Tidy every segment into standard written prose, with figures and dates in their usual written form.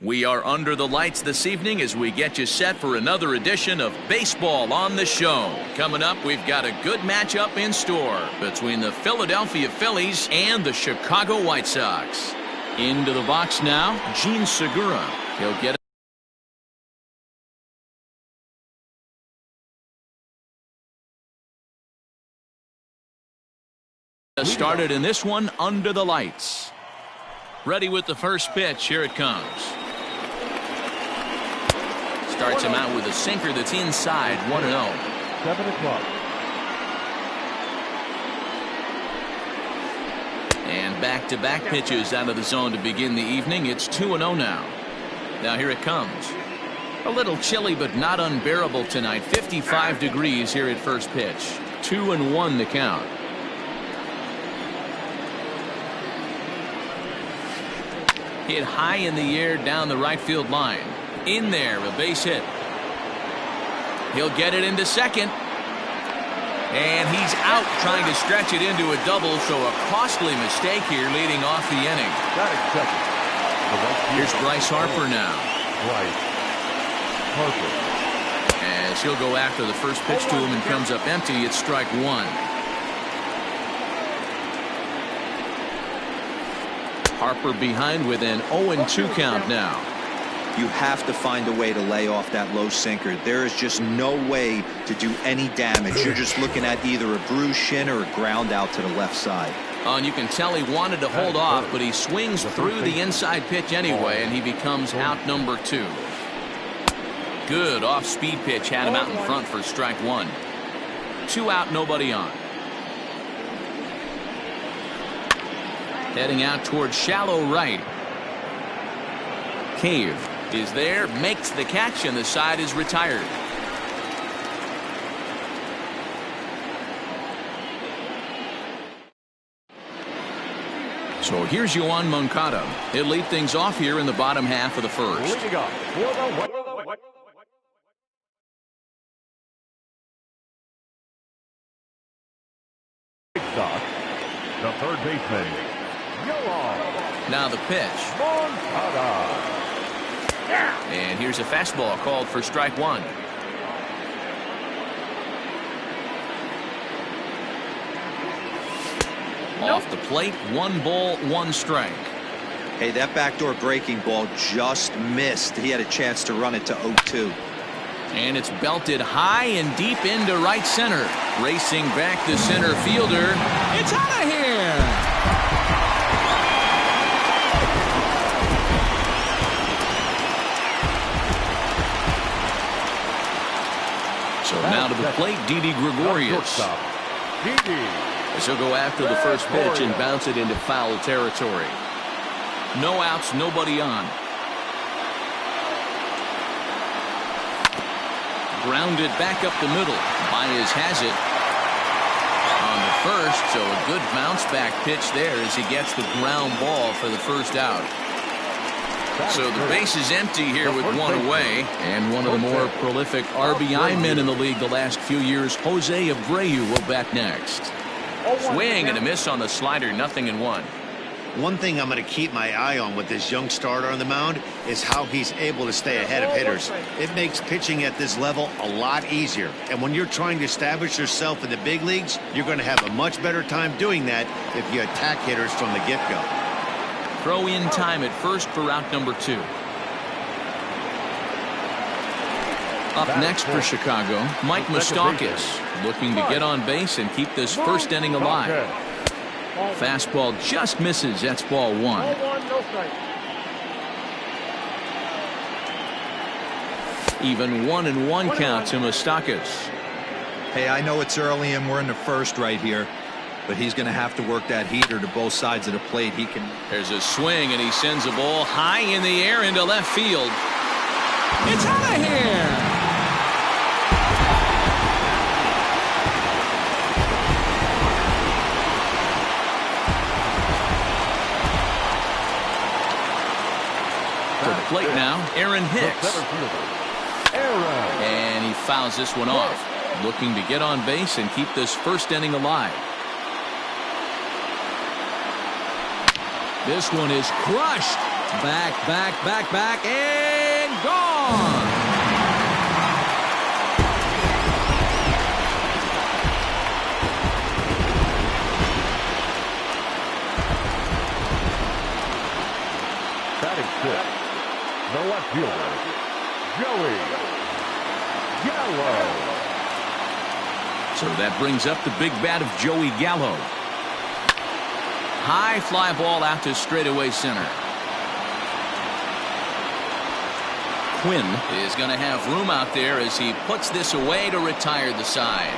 We are under the lights this evening as we get you set for another edition of Baseball on the Show. Coming up, we've got a good matchup in store between the Philadelphia Phillies and the Chicago White Sox. Into the box now, Gene Segura. He'll get started in this one under the lights. Ready with the first pitch. Here it comes. Starts him out with a sinker that's inside, 1-0. 7 o'clock. And back-to-back pitches out of the zone to begin the evening. It's 2-0 now. Now here it comes. A little chilly but not unbearable tonight. 55 degrees here at first pitch. 2-1 the count. Hit high in the air down the right field line. In there, a base hit. He'll get it into second. And he's out trying to stretch it into a double, so a costly mistake here leading off the inning. Here's Bryce Harper now. As he'll go after the first pitch to him and comes up empty, it's strike one. Harper behind with an 0-2 count now. You have to find a way to lay off that low sinker. There is just no way to do any damage. You're just looking at either a bruised shin or a ground out to the left side. And you can tell he wanted to hold off, but he swings through the inside pitch anyway, and he becomes out number 2. Good off-speed pitch had him out in front for strike one. 2 out, nobody on. Heading out towards shallow right. Cave is there, makes the catch, and the side is retired. So here's Yoan Moncada. He'll lead things off here in the bottom half of the first. The third baseman. Now the pitch. And here's a fastball called for strike one. Off the plate, 1 ball, 1 strike. Hey, that backdoor breaking ball just missed. He had a chance to run it to 0-2. And it's belted high and deep into right center. Racing back the center fielder. It's out of here. So now to the plate, Didi Gregorius. As he'll go after the first pitch and bounce it into foul territory. No outs, nobody on. Grounded back up the middle. Baez has it on the first, so a good bounce back pitch there as he gets the ground ball for the first out. So the base is empty here with 1 away, and one of the more prolific RBI men in the league the last few years, Jose Abreu, will bat next. Swing and a miss on the slider, 0-1. One thing I'm going to keep my eye on with this young starter on the mound is how he's able to stay ahead of hitters. It makes pitching at this level a lot easier. And when you're trying to establish yourself in the big leagues, you're going to have a much better time doing that if you attack hitters from the get-go. Throw in time at first for route number 2. Up next for Chicago, Mike Moustakas, looking to get on base and keep this first inning alive. Fastball just misses. That's ball 1. Even 1-1 count to Moustakas. Hey, I know it's early and we're in the first right here, but he's going to have to work that heater to both sides of the plate. There's a swing, and he sends a ball high in the air into left field. It's out of here. To the plate now, Aaron Hicks. And he fouls this one off. Looking to get on base and keep this first inning alive. This one is crushed. Back, and gone. Batting fifth, the left fielder, Joey Gallo. So that brings up the big bat of Joey Gallo. High fly ball out to straightaway center. Quinn is going to have room out there as he puts this away to retire the side.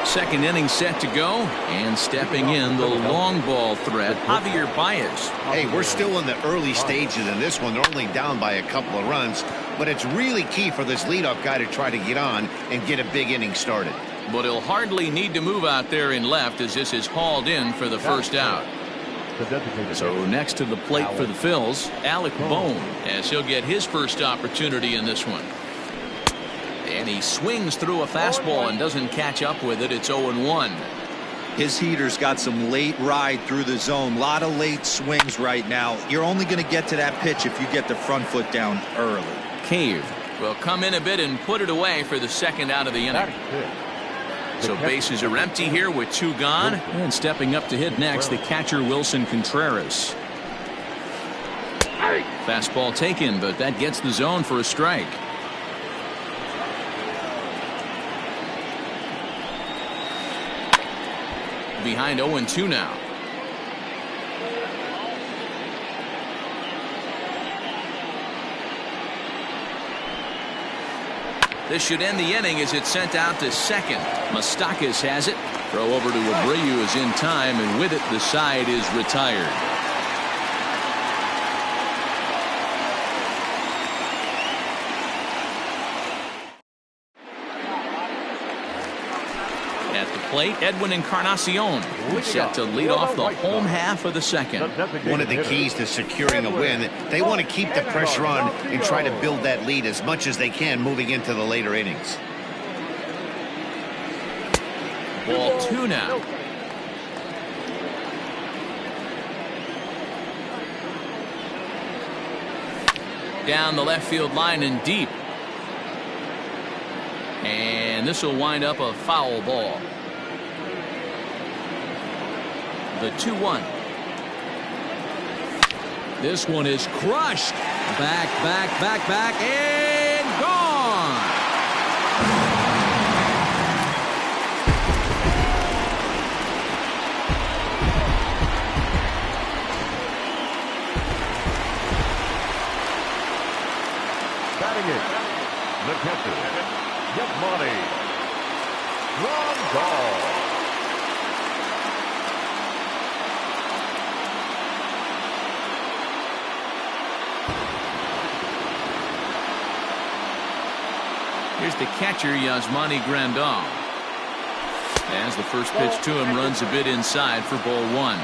Second inning set to go, and stepping in the long ball threat, Javier Baez. Hey, we're still in the early stages in this one. They're only down by a couple of runs, but it's really key for this leadoff guy to try to get on and get a big inning started. But he'll hardly need to move out there in left as this is hauled in for the first out. So next to the plate for the Phils, Alec Bohm, as he'll get his first opportunity in this one. And he swings through a fastball and doesn't catch up with it. It's 0-1. His heater's got some late ride through the zone. A lot of late swings right now. You're only going to get to that pitch if you get the front foot down early. Cave will come in a bit and put it away for the second out of the inning. So bases are empty here with 2 gone. And stepping up to hit next, the catcher Wilson Contreras. Fastball taken, but that gets the zone for a strike. Behind 0-2 now. This should end the inning as it's sent out to second. Moustakas has it. Throw over to Abreu is in time, and with it the side is retired. At the plate, Edwin Encarnacion is set to lead off the home half of the second. One of the keys to securing a win, they want to keep the pressure on and try to build that lead as much as they can moving into the later innings. Ball 2 now. Down the left field line and deep. And this will wind up a foul ball. The 2-1. This one is crushed. Back, and gone. Batting it, the catcher, Yasmani Grandal. Here's the catcher, Yasmani Grandal. As the first pitch to him runs a bit inside for ball 1.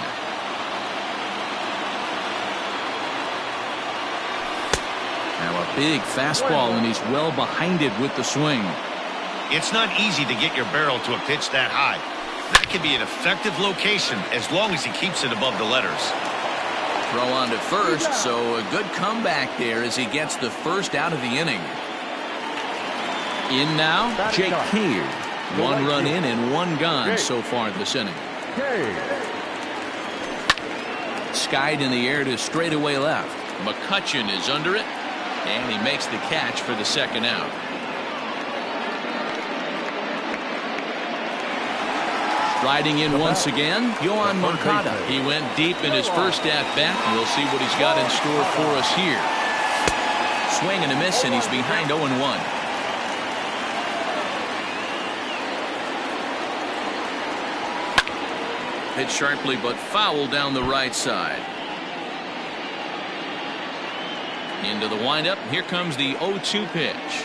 Now a big fastball, and he's well behind it with the swing. It's not easy to get your barrel to a pitch that high. That can be an effective location as long as he keeps it above the letters. Throw on to first, so a good comeback there as he gets the first out of the inning. In now, Jake Cave. 1 run in and 1 gone so far this inning. Skied in the air to straightaway left. McCutchen is under it, and he makes the catch for the second out. Riding in once again, Yohan Moncada. He went deep in his first at-bat. We'll see what he's got in store for us here. Swing and a miss, and he's behind 0-1. Hit sharply but foul down the right side. Into the windup. Here comes the 0-2 pitch.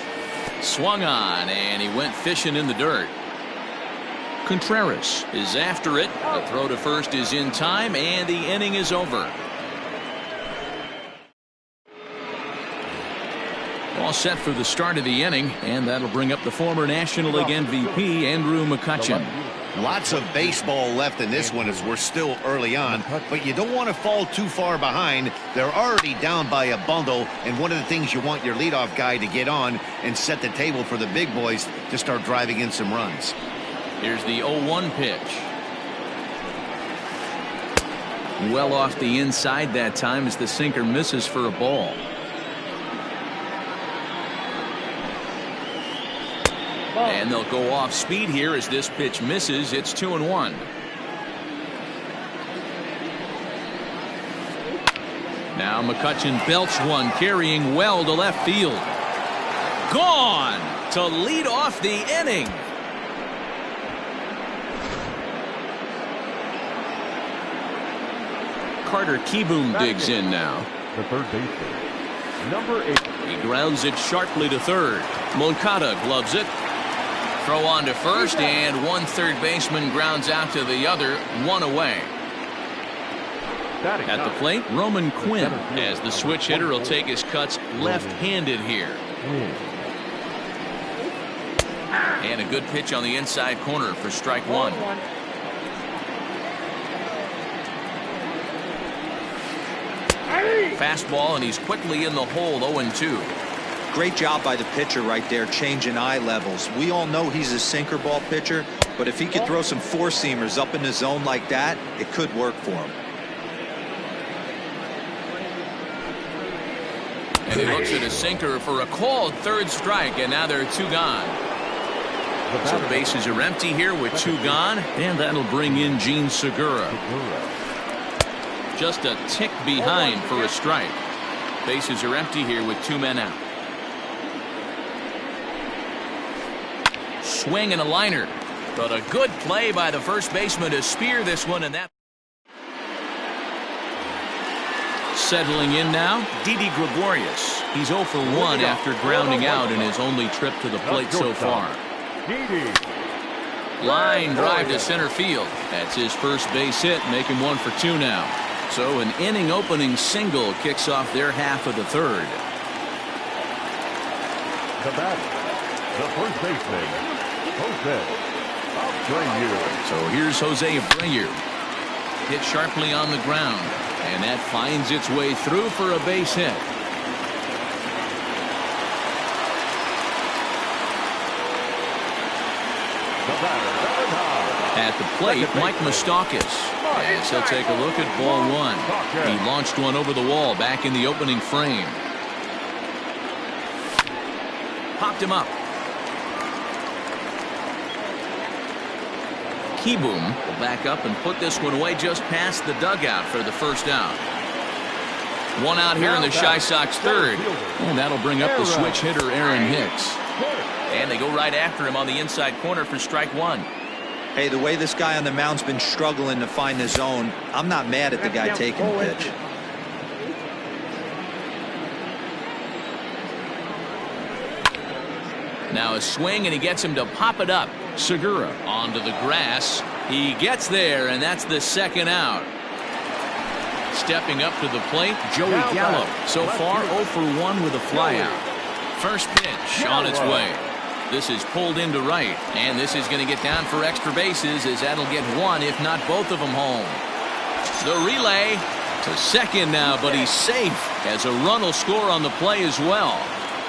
Swung on, and he went fishing in the dirt. Contreras is after it. The throw to first is in time, and the inning is over. All set for the start of the inning, and that'll bring up the former National League MVP, Andrew McCutchen. Lots of baseball left in this one as we're still early on, but you don't want to fall too far behind. They're already down by a bundle, and one of the things you want your leadoff guy to get on and set the table for the big boys to start driving in some runs. Here's the 0-1 pitch. Well off the inside that time as the sinker misses for a ball. And they'll go off speed here as this pitch misses. It's 2-1. Now McCutchen belts one, carrying well to left field. Gone to lead off the inning. Carter Kieboom digs in now. The third baseman, number 8. He grounds it sharply to third. Moncada gloves it. Throw on to first, and one third baseman grounds out to the other, one away. At the plate, Roman Quinn, as the switch hitter will take his cuts left-handed here. And a good pitch on the inside corner for strike one. Fastball, and he's quickly in the hole, 0-2. Great job by the pitcher right there, changing eye levels. We all know he's a sinker ball pitcher, but if he could throw some four-seamers up in the zone like that, it could work for him. And he looks at a sinker for a called third strike, and now there are two gone. So bases are empty here with two gone, and that'll bring in Gene Segura. Just a tick behind for a strike. Bases are empty here with two men out. Swing and a liner, but a good play by the first baseman to spear this one, and that. Settling in now, Didi Gregorius. He's 0 for 1 after grounding out in his only trip to the plate so far. Line drive to center field. That's his first base hit, making 1 for 2 now. So an inning opening single kicks off their half of the third. The batter, the first baseman, Jose Abreu. So here's Jose Abreu. Hit sharply on the ground, and that finds its way through for a base hit. The batter, at the plate, Mike Moustakas. As he'll take a look at ball one. He launched one over the wall back in the opening frame. Popped him up. Kieboom will back up and put this one away just past the dugout for the first out. One out here in the Chi Sox third. And that'll bring up the switch hitter Aaron Hicks. And they go right after him on the inside corner for strike one. Hey, the way this guy on the mound's been struggling to find the zone, I'm not mad at the guy taking the pitch. Now a swing, and he gets him to pop it up. Segura onto the grass. He gets there, and that's the second out. Stepping up to the plate, Joey Gallo. So far 0 for 1 with a flyout. First pitch on its way. This is pulled into right, and this is going to get down for extra bases as that'll get one, if not both of them, home. The relay to second now, but he's safe as a run will score on the play as well.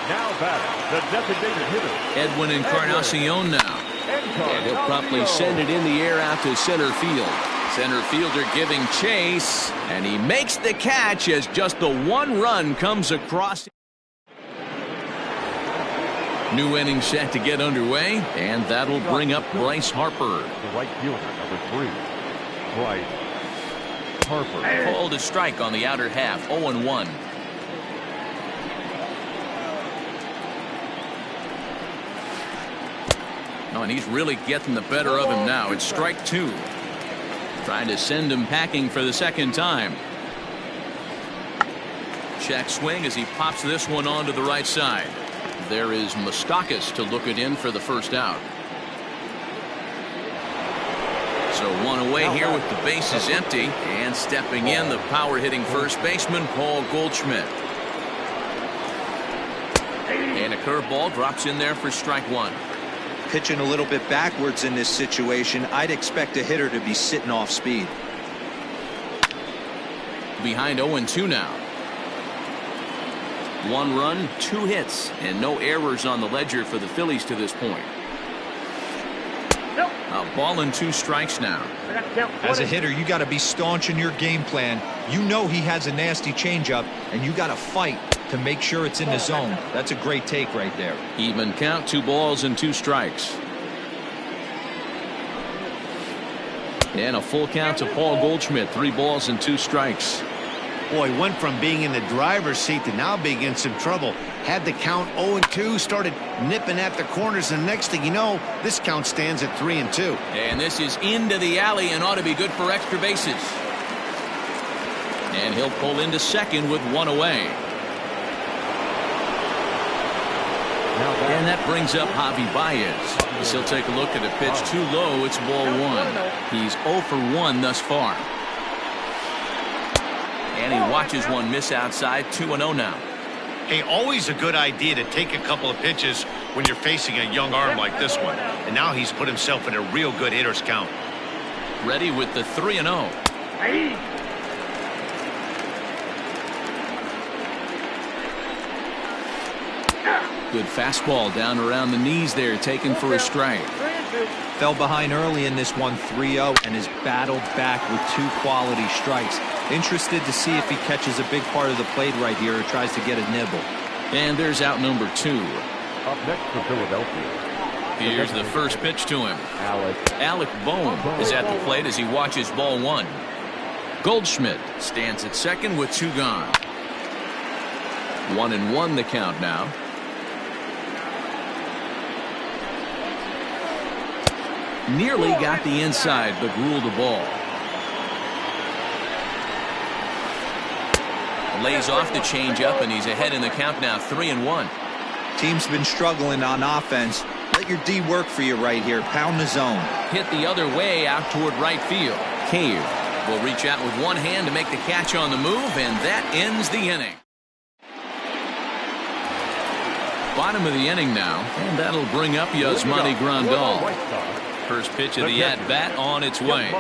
now batter, the designated hitter, Edwin Encarnacion now. And he'll promptly send it in the air out to center field. Center fielder giving chase, and he makes the catch as just the one run comes across. New inning set to get underway, and that'll bring up Bryce Harper. the right fielder, number 3, Bryce Harper. Called a strike on the outer half, 0-1. Oh, and he's really getting the better of him now. It's strike 2. Trying to send him packing for the second time. Check swing as he pops this one onto the right side. There is Moustakas to look it in for the first out. So one away here with the bases empty, and stepping in, the power hitting first baseman Paul Goldschmidt. And a curveball drops in there for strike one. Pitching a little bit backwards in this situation, I'd expect a hitter to be sitting off speed. Behind 0-2 now. 1 run, 2 hits, and no errors on the ledger for the Phillies to this point. A ball and 2 strikes now. As a hitter, you got to be staunch in your game plan. You know he has a nasty changeup, and you got to fight to make sure it's in the zone. That's a great take right there. Even count, 2 balls and 2 strikes. And a full count to Paul Goldschmidt. 3 balls and 2 strikes. Boy, went from being in the driver's seat to now being in some trouble. Had the count 0-2, started nipping at the corners, and next thing you know, this count stands at 3-2. And this is into the alley and ought to be good for extra bases. And he'll pull into second with 1 away. And that brings up Javi Baez. As he'll take a look at a pitch too low. It's ball 1. He's 0 for 1 thus far. And he watches one miss outside. 2-0 now. Hey, always a good idea to take a couple of pitches when you're facing a young arm like this one. And now he's put himself in a real good hitter's count. Ready with the 3-0. Good fastball down around the knees there, taken for a strike. Fell behind early in this one, 3-0, and has battled back with 2 quality strikes. Interested to see if he catches a big part of the plate right here or tries to get a nibble. And there's out number 2. Up next for Philadelphia. Here's the first pitch to him. Alec Bohm is at the plate as he watches ball 1. Goldschmidt stands at second with 2 gone. 1-1 the count now. Nearly got the inside, but ruled the ball. Lays off the changeup, and he's ahead in the count now, 3-1. Team's been struggling on offense. Let your D work for you right here. Pound the zone. Hit the other way out toward right field. Cave will reach out with one hand to make the catch on the move, and that ends the inning. Bottom of the inning now, and that'll bring up Yasmani Grandal. First pitch of the at-bat on its way.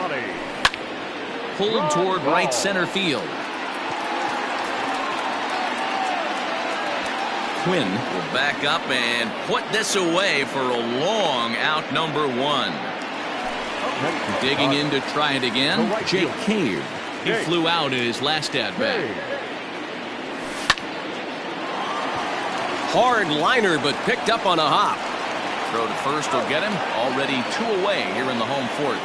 Pulled toward right center field. Quinn will back up and put this away for a long out number 1. Digging in to try it again, Jake Cave. He flew out in his last at-bat. Hard liner, but picked up on a hop. Throw to first will get him. Already 2 away here in the home 4th.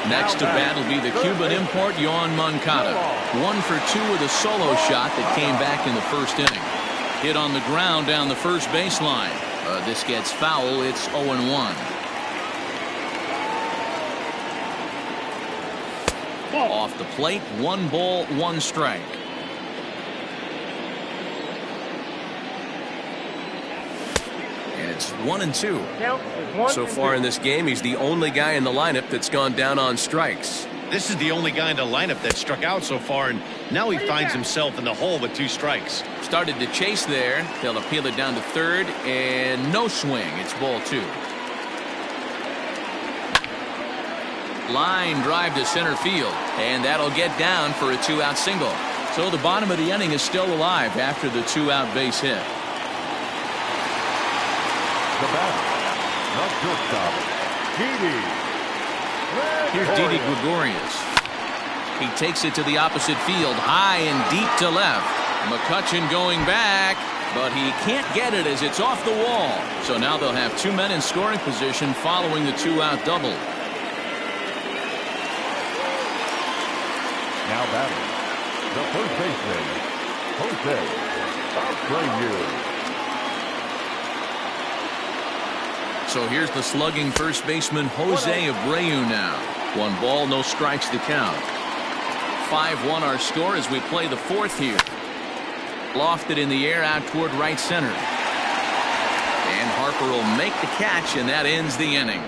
Next to bat will be the Cuban import, Yoan Moncada. 1 for 2 with a solo shot that came back in the first inning. Hit on the ground down the first baseline. This gets foul. It's 0-1. Off the plate, 1 ball, 1 strike. It's 1-2. So far in this game, he's the only guy in the lineup that's gone down on strikes. This is the only guy in the lineup that struck out so far, and now he finds himself in the hole with 2 strikes. Started to chase there. They'll appeal it down to third, and no swing. It's ball 2. Line drive to center field, and that'll get down for a 2-out single. So the bottom of the inning is still alive after the 2-out base hit. The batter, not shortstop, Didi. Here's Didi Gregorius. He takes it to the opposite field, high and deep to left. McCutchen going back, but he can't get it as it's off the wall. So now they'll have 2 men in scoring position following the 2-out double. Now batting, the first baseman, Jose Abreu. So here's the slugging first baseman Jose Abreu now. 1 ball, no strikes to count. 5-1 our score as we play the 4th here. Lofted in the air out toward right center. And Harper will make the catch, and that ends the inning.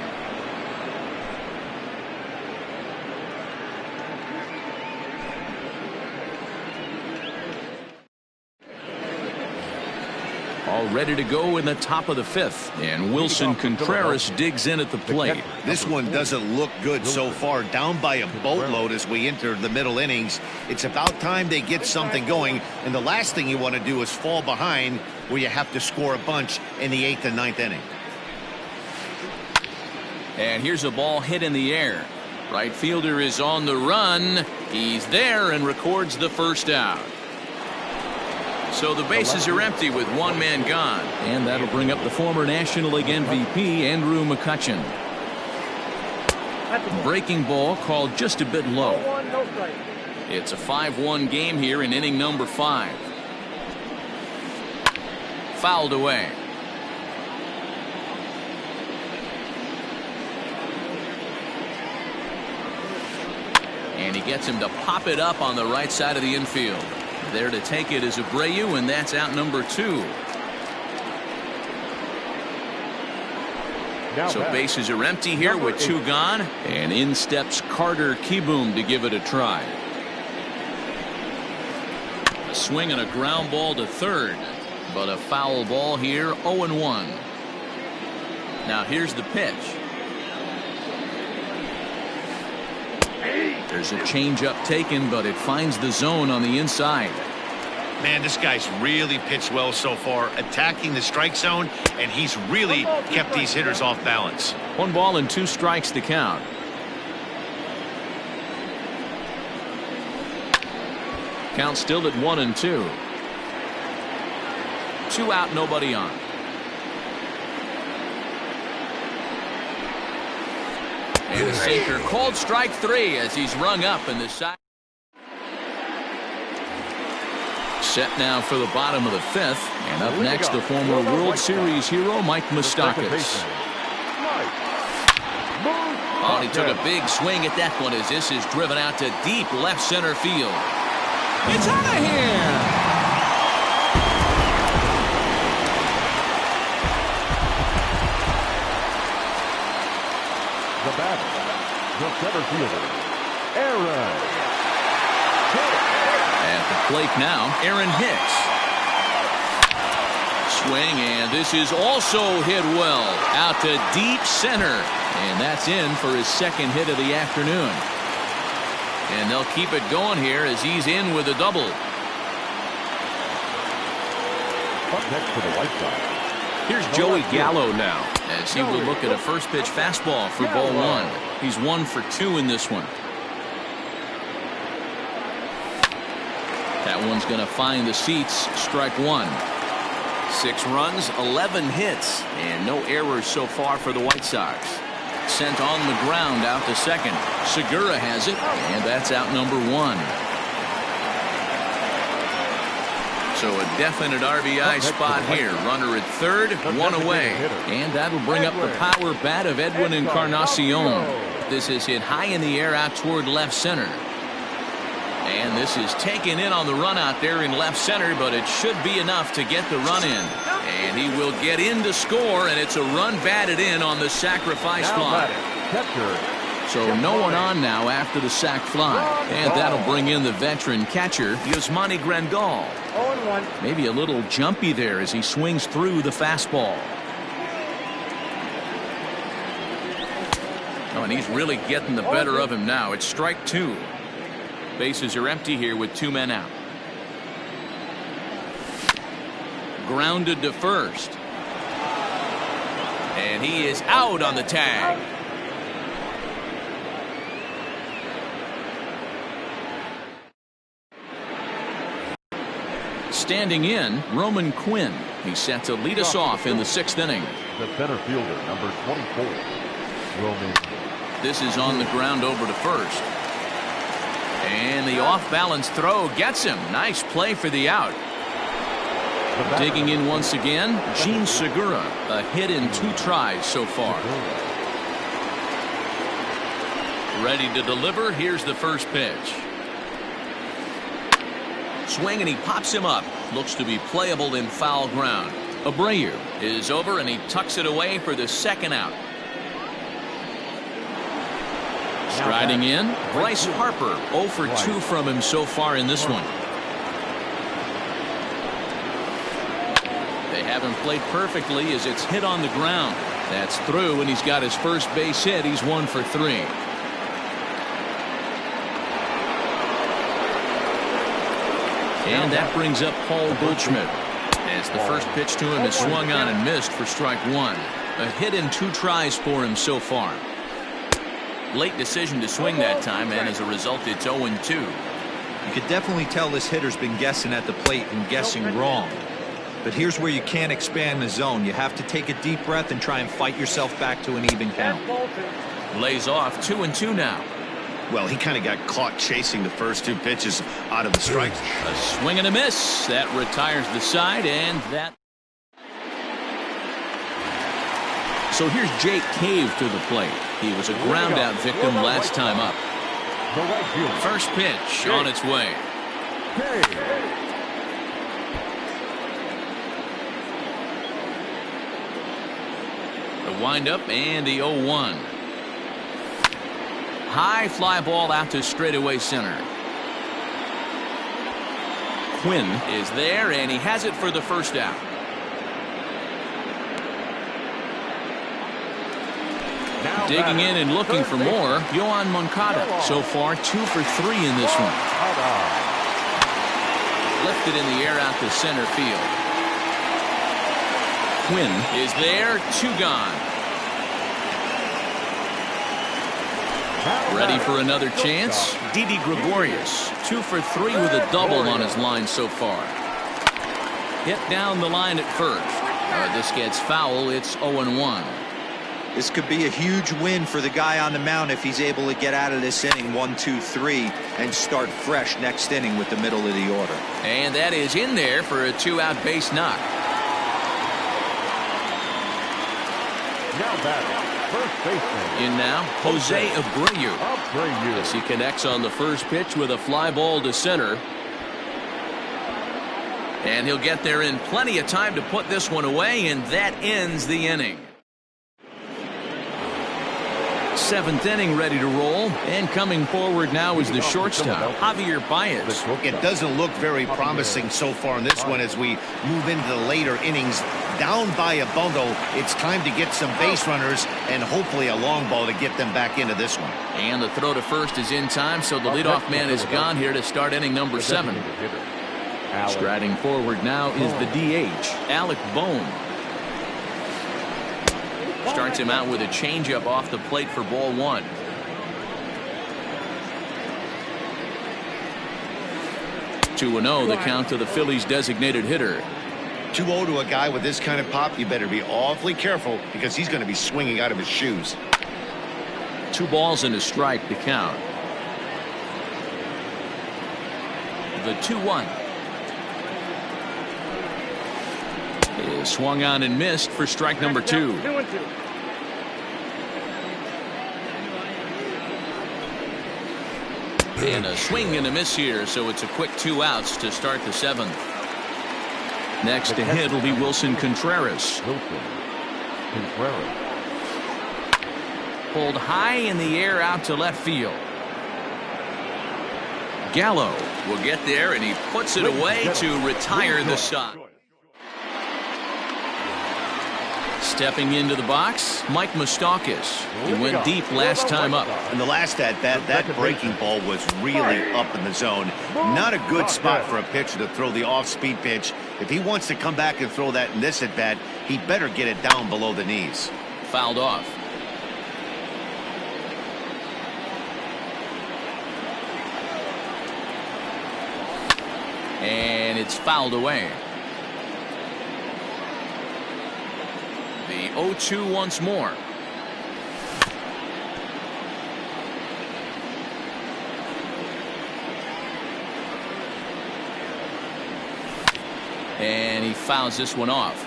all ready to go in the top of the fifth. And Wilson Contreras digs in at the plate. This one doesn't look good so far. Down by a boatload as we enter the middle innings. It's about time they get something going. And the last thing you want to do is fall behind where you have to score a bunch in the 8th and 9th inning. And here's a ball hit in the air. Right fielder is on the run. He's there and records the first out. So the bases are empty with one man gone. And that'll bring up the former National League MVP, Andrew McCutchen. Breaking ball called just a bit low. It's a 5-1 game here in inning number 5. Fouled away. And he gets him to pop it up on the right side of the infield. There to take it is Abreu, and that's out number 2. So bases are empty here with 2 gone. And in steps Carter Kieboom to give it a try. A swing and a ground ball to third. But a foul ball here, 0-1. Now here's the pitch. There's a changeup taken, but it finds the zone on the inside. Man, this guy's really pitched well so far, attacking the strike zone, and he's really kept these hitters off balance. 1 ball and 2 strikes to count. Count still at 1-2. 2 out, nobody on. And a sinker called strike 3 as he's rung up in the side. Set now for the bottom of the 5th. And up next, the former World Series hero, Mike Moustakas. Oh, and he took a big swing at that one as this is driven out to deep left center field. It's out of here! The batter, the center fielder, Aaron Hicks. At the plate now, Aaron Hicks. Swing, and this is also hit well out to deep center. And that's in for his second hit of the afternoon. And they'll keep it going here as he's in with a double. Up next for the White Sox. Here's Joey Gallo now as he will look at a first pitch fastball for ball 1. He's 1 for 2 in this one. That one's going to find the seats. Strike 1. 6 runs, 11 hits, and no errors so far for the White Sox. Sent on the ground out to second. Segura has it, and that's out number 1. So a definite RBI spot here. Runner at third, 1 away. And that'll bring up the power bat of Edwin Encarnacion. This is hit high in the air out toward left center. And this is taken in on the run out there in left center, but it should be enough to get the run in. And he will get in to score, and it's a run batted in on the sacrifice fly. So no one on now after the sac fly. And that'll bring in the veteran catcher, Yasmani Grandal. Maybe a little jumpy there as he swings through the fastball. Oh, and he's really getting the better of him now. It's strike 2. Bases are empty here with 2 men out. Grounded to first. And he is out on the tag. Standing in, Roman Quinn. He's set to lead us off in the 6th inning. The center fielder, number 24, Roman. This is on the ground over to first. And the off-balance throw gets him. Nice play for the out. Digging in once again, Gene Segura. A hit in 2 tries so far. Ready to deliver. Here's the first pitch. Swing, and he pops him up. Looks to be playable in foul ground. Abreu is over, and he tucks it away for the second out. Striding in, Bryce Harper. 0 for 2 from him so far in this one. They haven't played perfectly as it's hit on the ground. That's through, and he's got his first base hit. He's 1 for 3. And that brings up Paul Goldschmidt, as the first pitch to him is swung on and missed for strike 1. A hit in 2 tries for him so far. Late decision to swing that time, and as a result, it's 0-2. You could definitely tell this hitter's been guessing at the plate and guessing wrong. But here's where you can't expand the zone. You have to take a deep breath and try and fight yourself back to an even count. Lays off 2-2 now. Well, he kind of got caught chasing the first 2 pitches out of the strike. A swing and a miss. That retires the side, and that. So here's Jake Cave to the plate. He was a ground-out victim last time up. First pitch on its way. The windup and the 0-1. High fly ball out to straightaway center. Quinn is there, and he has it for the first out. Digging in and looking for more, Yohan Moncada. So far, 2 for 3 in this one. Lifted in the air out to center field. Quinn is there, 2 gone. Ready for another chance? Didi Gregorius, 2 for 3 with a double on his line so far. Hit down the line at first. This gets foul. It's 0-1. This could be a huge win for the guy on the mound if he's able to get out of this inning 1-2-3 and start fresh next inning with the middle of the order. And that is in there for a 2-out base knock. Now batting, first baseman. In now, Jose Abreu. As he connects on the first pitch with a fly ball to center. And he'll get there in plenty of time to put this one away, and that ends the inning. 7th inning ready to roll, and coming forward now is the shortstop, Javier Baez. It doesn't look very promising so far in this one as we move into the later innings. Down by a bundle, it's time to get some base runners and hopefully a long ball to get them back into this one. And the throw to first is in time, so the leadoff man is gone here to start inning number 7. Striding forward now is the DH, Alec Bohm. Starts him out with a changeup off the plate for ball 1. Two 2-0 the count to the Phillies' designated hitter. 2-0 to a guy with this kind of pop, you better be awfully careful because he's going to be swinging out of his shoes. 2 balls and a strike to count. The 2-1 is swung on and missed for strike number 2. And a swing and a miss here, so it's a quick 2 outs to start the 7th. Next to hit will be Wilson Contreras. Pulled high in the air out to left field. Gallo will get there, and he puts it away to retire the side. Stepping into the box, Mike Moustakas. He went deep last time up. In the last at-bat, that breaking ball was really up in the zone. Not a good spot for a pitcher to throw the off-speed pitch. If he wants to come back and throw that in this at-bat, he better get it down below the knees. Fouled off. And it's fouled away. The 0-2 once more. And he fouls this one off.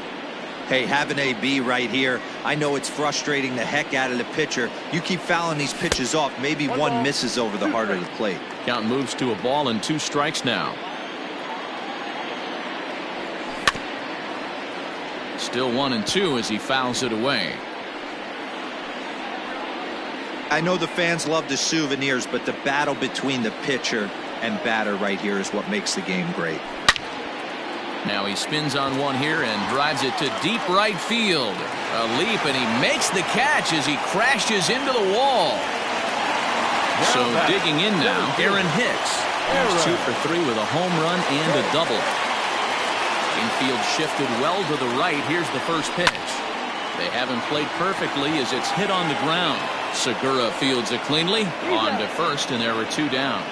Hey, have an AB right here. I know it's frustrating the heck out of the pitcher. You keep fouling these pitches off, maybe one misses over the heart of the plate. Count moves to a ball and 2 strikes now. Still 1-2 as he fouls it away. I know the fans love the souvenirs, but the battle between the pitcher and batter right here is what makes the game great. Now he spins on one here and drives it to deep right field. A leap, and he makes the catch as he crashes into the wall. So digging in now, Aaron Hicks. He's 2 for 3 with a home run and a double. Infield shifted well to the right. Here's the first pitch. They haven't played perfectly as it's hit on the ground. Segura fields it cleanly. On to first, and there are 2 down.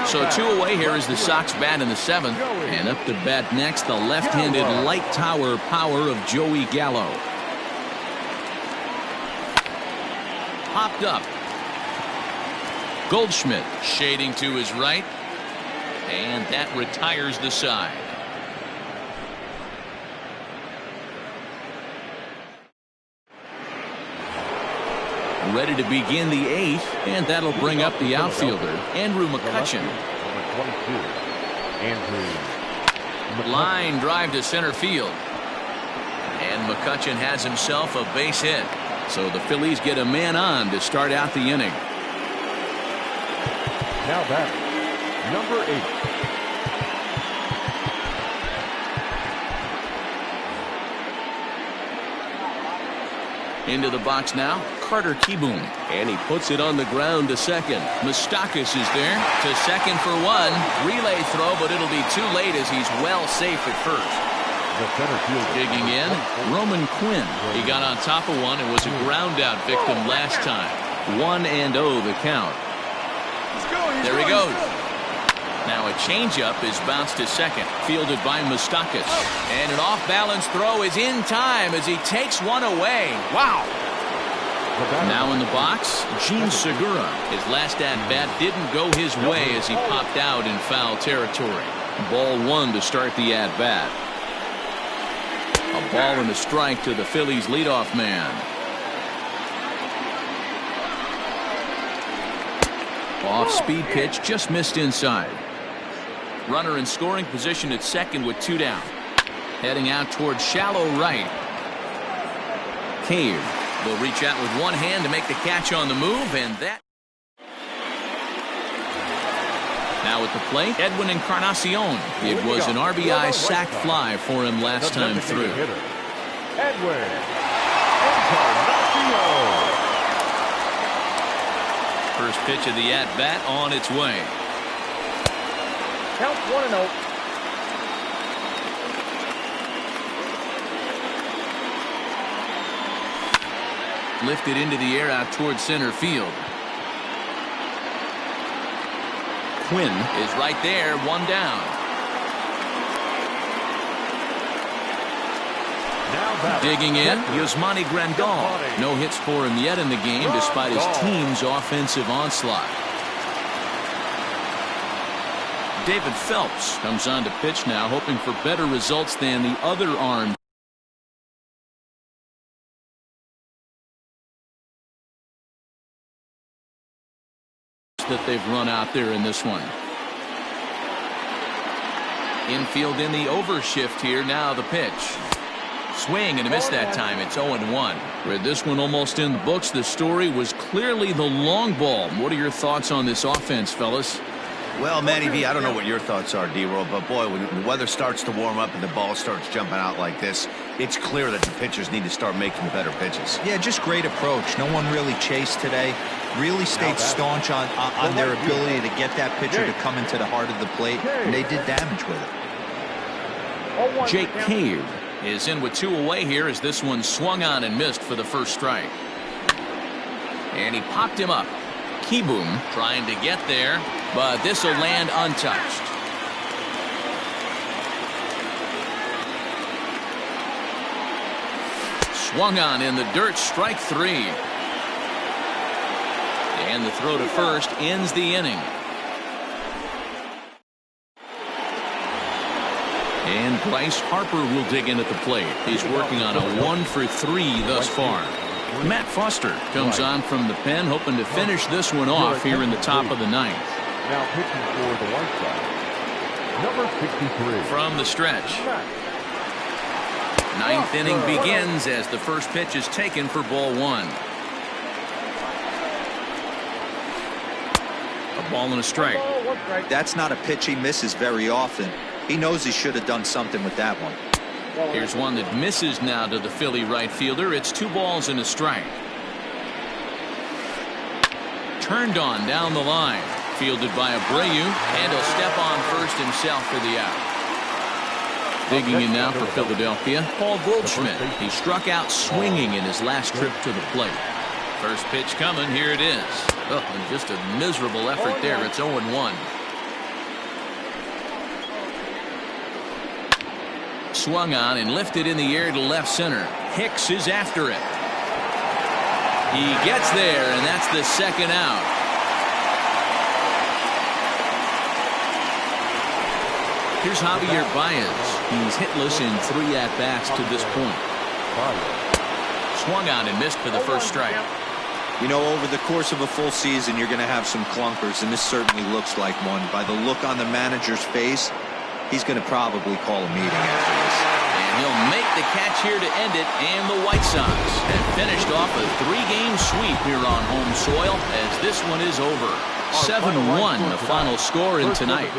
So 2 away. Here is the Sox bat in the 7th. And up to bat next, the left-handed light tower power of Joey Gallo. Popped up. Goldschmidt shading to his right. And that retires the side. Ready to begin the 8th, and that'll bring up the outfielder, Andrew McCutchen. Line drive to center field. And McCutchen has himself a base hit. So the Phillies get a man on to start out the inning. Now back, number 8. Into the box now, Carter Kieboom. And he puts it on the ground to second. Moustakas is there to second for 1. Relay throw, but it'll be too late as he's well safe at first. Digging in, Roman Quinn. He got on top of one and was a ground out victim last time. 1-0 the count. There he goes. Now a changeup is bounced to second, fielded by Moustakas. And an off-balance throw is in time as he takes one away. Wow. Now in the box, Gene Segura. His last at-bat didn't go his way as he popped out in foul territory. Ball 1 to start the at-bat. A ball and a strike to the Phillies leadoff man. Off-speed pitch just missed inside. Runner in scoring position at second with 2 down. Heading out towards shallow right. Cave will reach out with one hand to make the catch on the move, and that. Now at the plate, Edwin Encarnacion. It was an RBI sac fly for him last time through. Edwin Encarnacion. First pitch of the at-bat on its way. Count 1-0. Lifted into the air out towards center field. Quinn is right there, 1 down. Digging in, Yasmani Grandal. No hits for him yet in the game despite his team's offensive onslaught. David Phelps comes on to pitch now, hoping for better results than the other arm that they've run out there in this one. Infield in the overshift here. Now the pitch. Swing and a miss that time. It's 0-1. With this one almost in the books, the story was clearly the long ball. What are your thoughts on this offense, fellas? Well, Matty V, I don't know what your thoughts are, D-Roll, but boy, when the weather starts to warm up and the ball starts jumping out like this, it's clear that the pitchers need to start making better pitches. Yeah, just great approach. No one really chased today. Really stayed staunch on their ability to get that pitcher to come into the heart of the plate, and they did damage with it. Jake Cave is in with 2 away here as this one swung on and missed for the first strike. And he popped him up. Kieboom trying to get there, but this will land untouched. Swung on in the dirt, strike 3. And the throw to first ends the inning. And Bryce Harper will dig in at the plate. He's working on a 1 for 3 thus far. Matt Foster comes on from the pen, hoping to finish this one off here in the top of the 9th. Now pitching for the White Sox, number 63. From the stretch. 9th inning begins as the first pitch is taken for ball 1. A Ball and a strike. That's not a pitch he misses very often. He knows he should have done something with that one. Here's one that misses now to the Philly right fielder. It's 2 balls and a strike. Turned on down the line. Fielded by Abreu, and he'll step on first himself for the out. Digging in now for Philadelphia, Paul Goldschmidt. He struck out swinging in his last trip to the plate. First pitch coming. Here it is. Oh, and just a miserable effort there. It's 0-1. Swung on and lifted in the air to left center. Hicks is after it. He gets there, and that's the second out. Here's Javier Baez. He's hitless in 3 at-bats to this point. Swung on and missed for the first strike. You know, over the course of a full season, you're going to have some clunkers, and this certainly looks like one. By the look on the manager's face, he's going to probably call a meeting after this. And he'll make the catch here to end it, and the White Sox have finished off a 3-game sweep here on home soil as this one is over. 7-1 the final score in tonight.